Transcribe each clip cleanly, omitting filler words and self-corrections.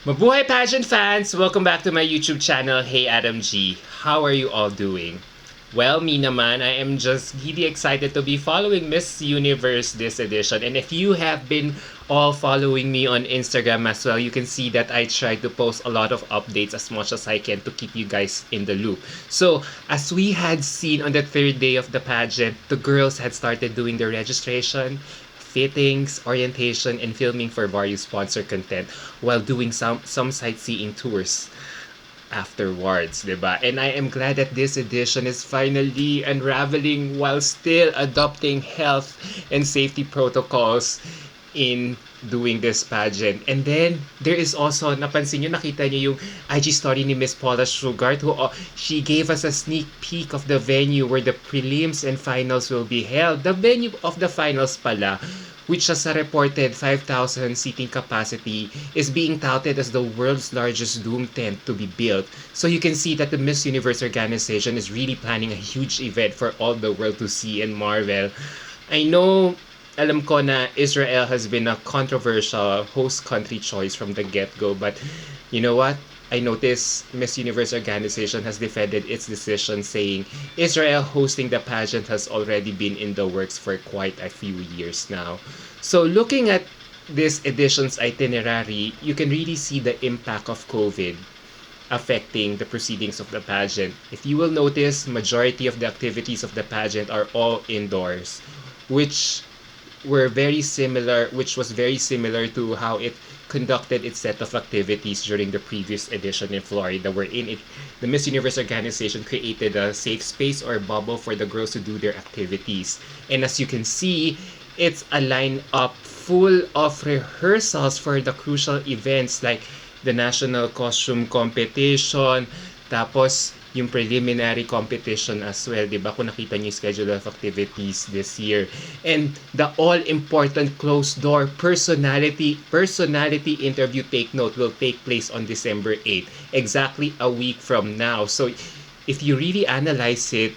Mabuhay pageant fans! Welcome back to my YouTube channel, Hey Adam G. How are you all doing? Well, me naman, I am just really excited to be following Miss Universe this edition. And if you have been all following me on Instagram as well, you can see that I try to post a lot of updates as much as I can to keep you guys in the loop. So, as we had seen on the third day of the pageant, the girls had started doing their registration, fittings, orientation, and filming for various sponsor content while doing some sightseeing tours afterwards, diba? And I am glad that this edition is finally unraveling while still adopting health and safety protocols in doing this pageant. And then, there is also, napansin nyo, nakita nyo yung IG story ni Miss Paula Sugart who she gave us a sneak peek of the venue where the prelims and finals will be held. The venue of the finals pala, which has a reported 5,000 seating capacity, is being touted as the world's largest doom tent to be built. So you can see that the Miss Universe organization is really planning a huge event for all the world to see and marvel. I know, alam ko na Israel has been a controversial host country choice from the get-go, but you know what? I noticed Miss Universe organization has defended its decision, saying Israel hosting the pageant has already been in the works for quite a few years now. So looking at this edition's itinerary, you can really see the impact of COVID affecting the proceedings of the pageant. If you will notice, majority of the activities of the pageant are all indoors, which was very similar to how it conducted its set of activities during the previous edition in Florida, wherein the Miss Universe organization created a safe space or bubble for the girls to do their activities. And as you can see, it's a lineup full of rehearsals for the crucial events like the National Costume Competition, tapos yung preliminary competition as well, di ba? Kung nakita niyo yung schedule of activities this year. And the all-important closed-door personality interview, take note, will take place on December 8, exactly a week from now. So, if you really analyze it,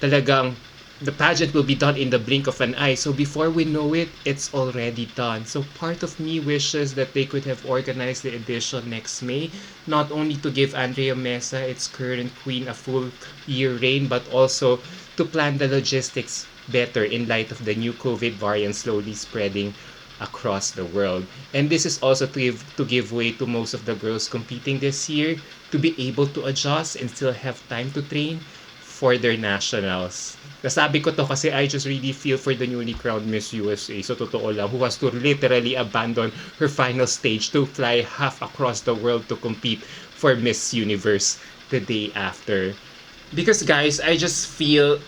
talagang the pageant will be done in the blink of an eye. So before we know it, it's already done. So part of me wishes that they could have organized the edition next May, not only to give Andrea Mesa, its current queen, a full year reign, but also to plan the logistics better in light of the new COVID variant slowly spreading across the world. And this is also to give way to most of the girls competing this year to be able to adjust and still have time to train for their nationals. Nasabi ko to kasi I just really feel for the newly crowned Miss USA. So totoo lang, who has to literally abandon her final stage to fly half across the world to compete for Miss Universe the day after. Because guys, I just feel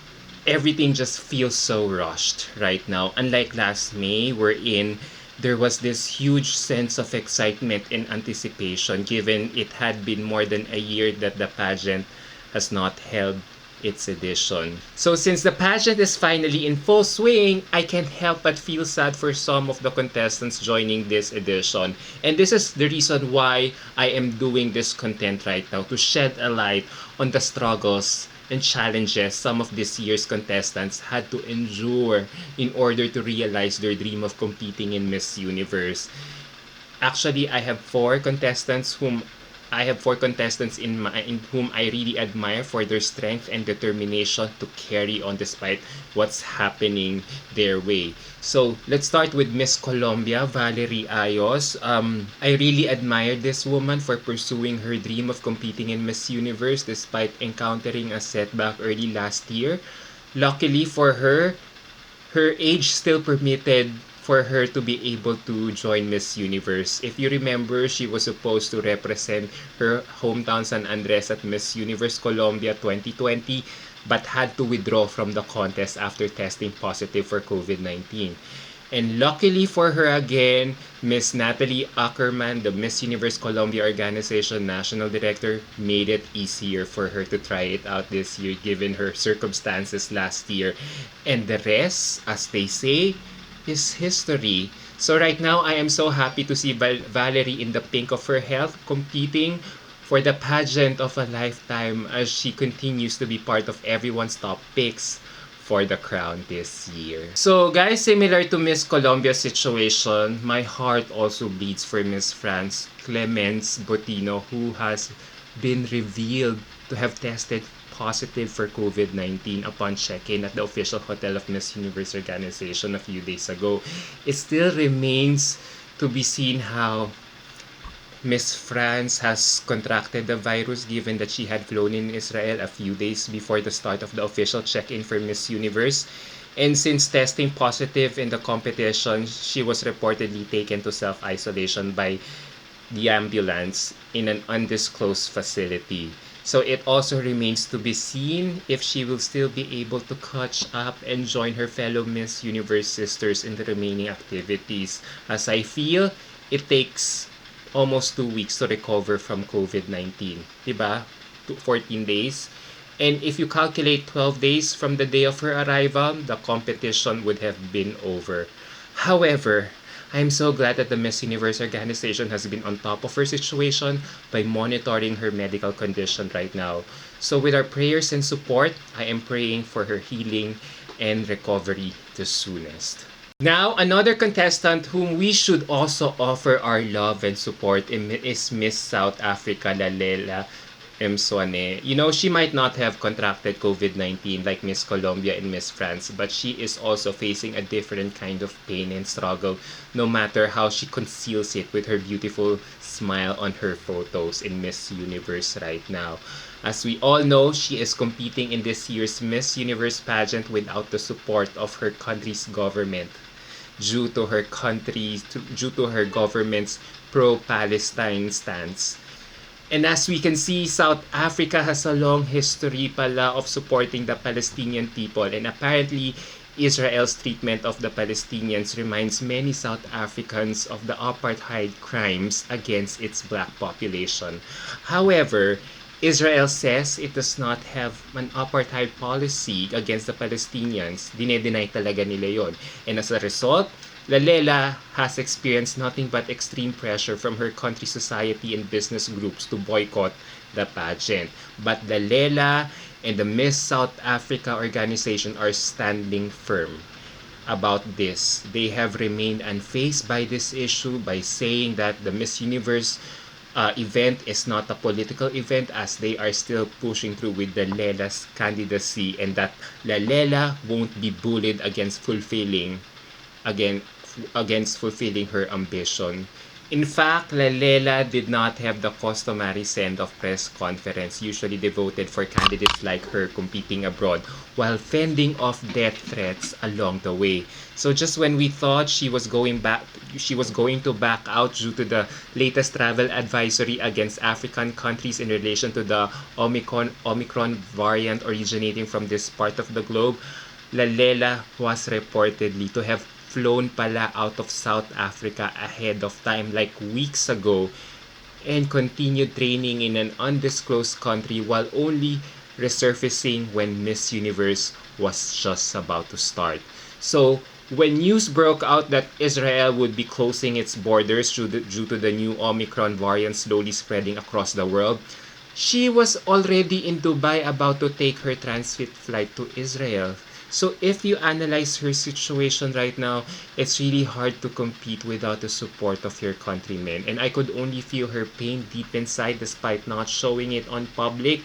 everything just feels so rushed right now. Unlike last May, wherein there was this huge sense of excitement and anticipation given it had been more than a year that the pageant has not held its edition. So since the pageant is finally in full swing, I can't help but feel sad for some of the contestants joining this edition. And this is the reason why I am doing this content right now, to shed a light on the struggles and challenges some of this year's contestants had to endure in order to realize their dream of competing in Miss Universe. Actually, I have four contestants in whom I really admire for their strength and determination to carry on despite what's happening their way. So let's start with Miss Colombia, Valerie Ayos. I really admire this woman for pursuing her dream of competing in Miss Universe despite encountering a setback early last year. Luckily for her, her age still permitted for her to be able to join Miss Universe. If you remember, she was supposed to represent her hometown San Andres at Miss Universe Colombia 2020 but had to withdraw from the contest after testing positive for COVID-19. And luckily for her again, Miss Natalie Ackerman, the Miss Universe Colombia Organization National Director, made it easier for her to try it out this year given her circumstances last year. And the rest, as they say, is history. So right now, I am so happy to see Valerie in the pink of her health competing for the pageant of a lifetime as she continues to be part of everyone's top picks for the crown this year. So guys, similar to Miss Colombia's situation, my heart also bleeds for Miss France Clemens Botino, who has been revealed to have tested positive for COVID-19 upon check-in at the official hotel of Miss Universe organization a few days ago. It still remains to be seen how Miss France has contracted the virus given that she had flown in Israel a few days before the start of the official check-in for Miss Universe. And since testing positive in the competition, she was reportedly taken to self-isolation by the ambulance in an undisclosed facility. So it also remains to be seen if she will still be able to catch up and join her fellow Miss Universe sisters in the remaining activities. As I feel, it takes almost 2 weeks to recover from COVID-19. Diba? 14 days. And if you calculate 12 days from the day of her arrival, the competition would have been over. However, I'm so glad that the Miss Universe organization has been on top of her situation by monitoring her medical condition right now. So with our prayers and support, I am praying for her healing and recovery the soonest. Now, another contestant whom we should also offer our love and support is Miss South Africa, Lalela Mswane. You know, she might not have contracted COVID-19 like Miss Colombia and Miss France, but she is also facing a different kind of pain and struggle, no matter how she conceals it with her beautiful smile on her photos in Miss Universe right now. As we all know, she is competing in this year's Miss Universe pageant without the support of her country's government due to her government's pro-Palestine stance. And as we can see, South Africa has a long history pala of supporting the Palestinian people, and apparently Israel's treatment of the Palestinians reminds many South Africans of the apartheid crimes against its black population. However, Israel says it does not have an apartheid policy against the Palestinians. Dinedeny talaga nila yon. And as a result, Lalela has experienced nothing but extreme pressure from her country society and business groups to boycott the pageant. But Lalela and the Miss South Africa organization are standing firm about this. They have remained unfazed by this issue by saying that the Miss Universe event is not a political event, as they are still pushing through with the Lela's candidacy, and that Lalela won't be bullied against fulfilling her ambition. In fact, Lalela did not have the customary send-off press conference usually devoted for candidates like her competing abroad, while fending off death threats along the way. So just when we thought she was going to back out due to the latest travel advisory against African countries in relation to the Omicron variant originating from this part of the globe, Lalela was reportedly to have flown pala out of South Africa ahead of time like weeks ago and continued training in an undisclosed country while only resurfacing when Miss Universe was just about to start. So, when news broke out that Israel would be closing its borders due to the new Omicron variant slowly spreading across the world, she was already in Dubai about to take her transit flight to Israel. So if you analyze her situation right now, it's really hard to compete without the support of your countrymen. And I could only feel her pain deep inside despite not showing it on public.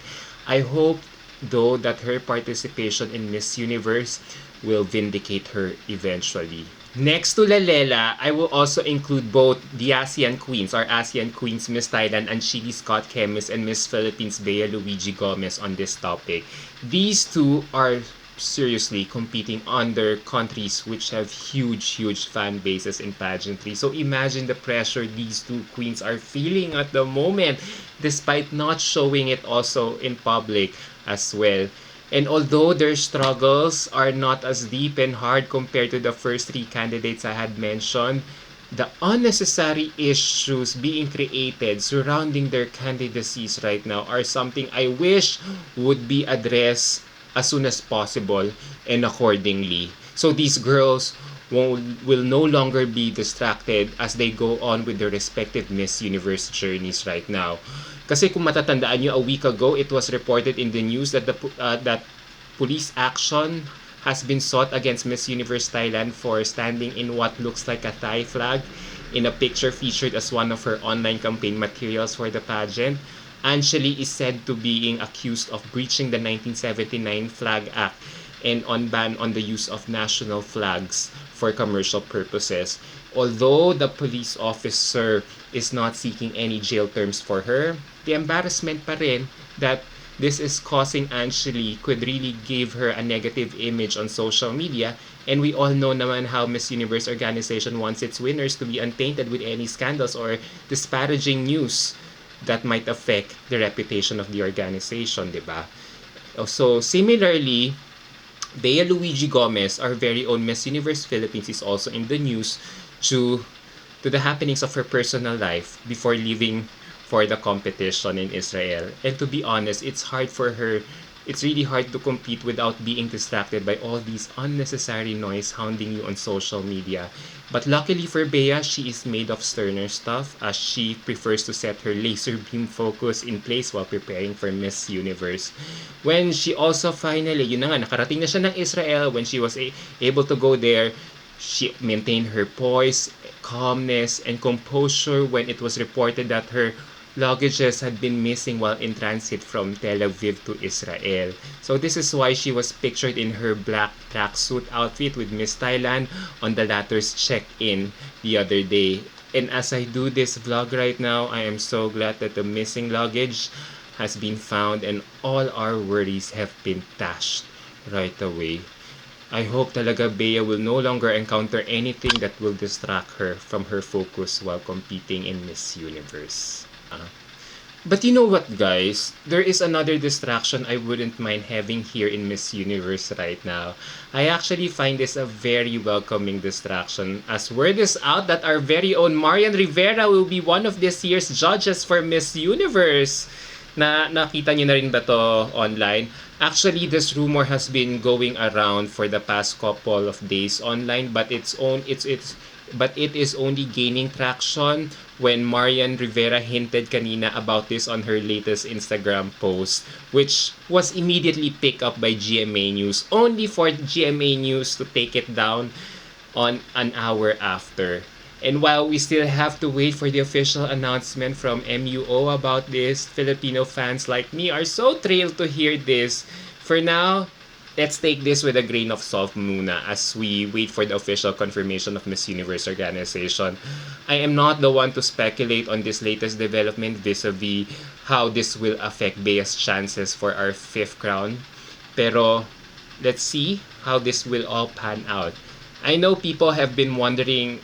I hope, though, that her participation in Miss Universe will vindicate her eventually. Next to Lalela, I will also include both the ASEAN Queens, our ASEAN Queens, Miss Thailand and Chile Scott Chemis, and Miss Philippines Bea Luigi Gomes on this topic. These two are seriously competing under countries which have huge fan bases in pageantry. So imagine the pressure these two queens are feeling at the moment despite not showing it also in public as well. And although their struggles are not as deep and hard compared to the first three candidates I had mentioned, the unnecessary issues being created surrounding their candidacies right now are something I wish would be addressed as soon as possible and accordingly. So these girls will no longer be distracted as they go on with their respective Miss Universe journeys right now. Kasi kung matatandaan nyo, a week ago, it was reported in the news that that police action has been sought against Miss Universe Thailand for standing in what looks like a Thai flag. in a picture featured as one of her online campaign materials for the pageant. Anjali is said to being accused of breaching the 1979 Flag Act and on ban on the use of national flags for commercial purposes. Although the police officer is not seeking any jail terms for her, the embarrassment pa rin that this is causing Anjali could really give her a negative image on social media, and we all know naman how Miss Universe organization wants its winners to be untainted with any scandals or disparaging news that might affect the reputation of the organization, di ba? So similarly, Bea Luigi Gomes, our very own Miss Universe Philippines, is also in the news due to the happenings of her personal life before leaving for the competition in Israel. And to be honest, it's really hard to compete without being distracted by all these unnecessary noise hounding you on social media. But luckily for Bea, she is made of sterner stuff as she prefers to set her laser beam focus in place while preparing for Miss Universe. When she also finally, yun na nga, nakarating na siya ng Israel, when she was able to go there, she maintained her poise, calmness, and composure when it was reported that her luggages had been missing while in transit from Tel Aviv to Israel. So this is why she was pictured in her black tracksuit outfit with Miss Thailand on the latter's check-in the other day. And as I do this vlog right now, I am so glad that the missing luggage has been found and all our worries have been dashed right away. I hope talaga Bea will no longer encounter anything that will distract her from her focus while competing in Miss Universe. But you know what, guys? There is another distraction I wouldn't mind having here in Miss Universe right now. I actually find this a very welcoming distraction as word is out that our very own Marion Rivera will be one of this year's judges for Miss Universe. Nakita niyo na rin ba to online? Actually, this rumor has been going around for the past couple of days online, but it is only gaining traction when Marion Rivera hinted kanina about this on her latest Instagram post, which was immediately picked up by GMA News, only for GMA News to take it down on an hour after. And while we still have to wait for the official announcement from MUO about this, Filipino fans like me are so thrilled to hear this. For now, let's take this with a grain of salt muna as we wait for the official confirmation of Miss Universe organization. I am not the one to speculate on this latest development vis-a-vis how this will affect Bea's chances for our 5th crown. Pero let's see how this will all pan out. I know people have been wondering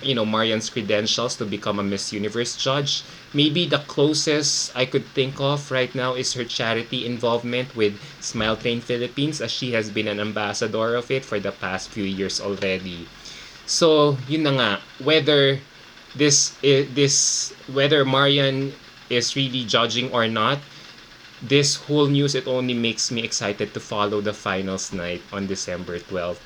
Marion's credentials to become a Miss Universe judge. Maybe the closest I could think of right now is her charity involvement with Smile Train Philippines, as she has been an ambassador of it for the past few years already. So, yun na nga, whether Marion is really judging or not, this whole news, it only makes me excited to follow the finals night on December 12th.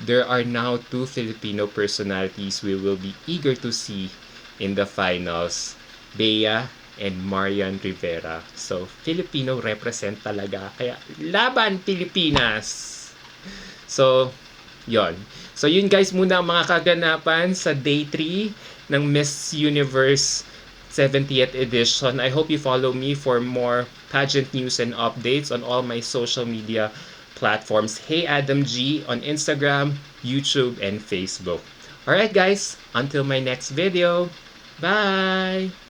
There are now 2 Filipino personalities we will be eager to see in the finals, Bea and Marion Rivera. So, Filipino represent talaga. Kaya, laban Pilipinas! So, yon. So, yun guys muna ang mga kaganapan sa Day 3 ng Miss Universe 70th edition. I hope you follow me for more pageant news and updates on all my social media platforms. Hey Adam G on Instagram, YouTube, and Facebook. Alright guys, until my next video. Bye!